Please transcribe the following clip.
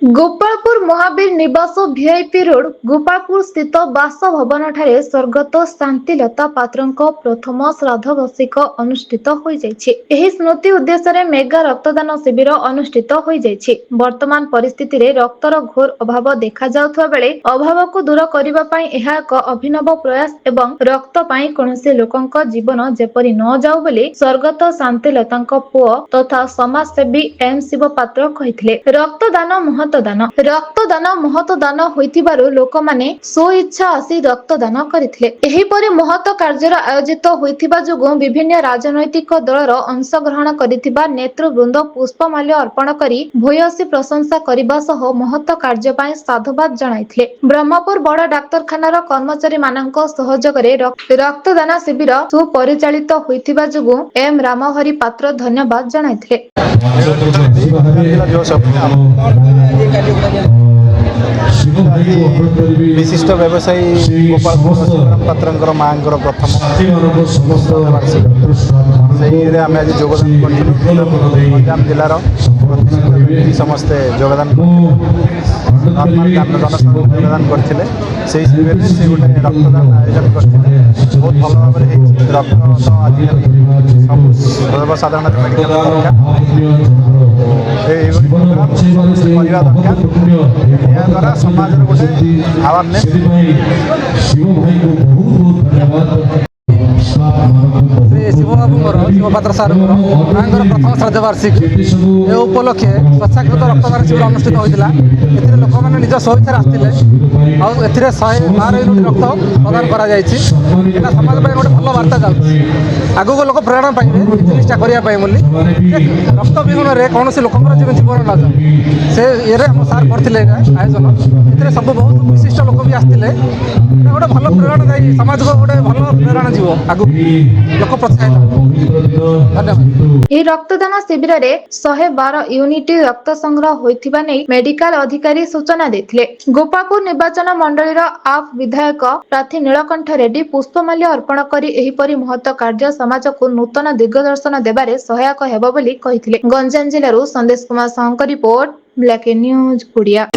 गोपालपुर महावीर निवास VIP road Gopalpur स्थित बासभवन ठारे स्वर्गत शांतिलता पात्रଙ୍କ प्रथम श्राद्ध वार्षिक अनुष्ठित होई जायछि। एही स्मृति उद्देश्य रे मेगा रक्तदान शिविर अनुष्ठित होई जायछि। वर्तमान परिस्थिति रे रक्तर घोर अभाव देखा जाउथवा बेले अभाव को दूर करिबा पई एहा एक अभिनव प्रयास एवं रक्त पई कोनोसी लोकंक जीवन जेपरि न जाउ बोली स्वर्गत शांतिलताଙ୍କ पुओ तथा समाजसेवी एम शिव पात्र कहिथिले। रक्तदान महतदान होइथिबारु लोकमाने स्वेच्छा आसी रक्तदान करिथिले। एहीपरि महत कार्यर आयोजित होइथिबा जोगु विभिन्न राजनैतिक दलर अंशग्रहण करिथिबा नेतृवृंद पुष्पमाल्य अर्पण करी भूयसी प्रशंसा करिबा सह महत कार्य पई साधुवाद जणाइथिले। ब्रह्मपुर बड़ डाक्तरखानार कर्मचारी मानक सहयोगरे रक्तदान शिविर सुपरिचालित होइथिबा जोगु एम रामहरि पात्र धन्यवाद जणाइथिले। विशिष्ट व्यवसायी गोपालपुर सीताराम पात्र माँ प्रथम से आम आज योगदान जिलार समस्ते योगदान योगदान करते से गोटे रक्तदान आयोजन करते बहुत भल भाव रक्त सर्वसाधारण मेडिकल दरकार समाज गोटे अवेयरनेस शिव बाबू शिवपात्र सार प्रथम श्राद्ध वार्षिक ए उपलक्षे स्वच्छाकृत रक्तदान शिविर अनुष्ठित होता है। लोक मैंने निज स्वेच्छा आसते 112 यूनिट रक्त प्रदान कर समाज में गोटे भल बार्ता जाऊँगी आग को लोक प्रेरणा पाइबे जिनिसटा करने रक्त विहन में कौन लोक जीवन न जाऊ से ये सार करते आयोजन ए सब बहुत विशिष्ट लोक भी आसते गोटे भल प्रेरणा जाए समाज को गोटे भल प्रेरणा जीव आग लोक रक्तदान शिविर रे 112 यूनिट रक्त संग्रह होइथिबा नै मेडिकल अधिकारी सूचना देथिले। गोपालपुर निर्वाचन मंडलीर आप विधायक प्रार्थी नीलकंठ रेड्डी पुष्पमाल्य अर्पण करी एही परि महत कार्य समाज को नूतन दिग्दर्शन देबारे सहायक हेबो बोली कहिथिले। गंजाम जिल्लारू संदेश कुमार साहंक रिपोर्ट ब्लैक न्यूज ओडिया।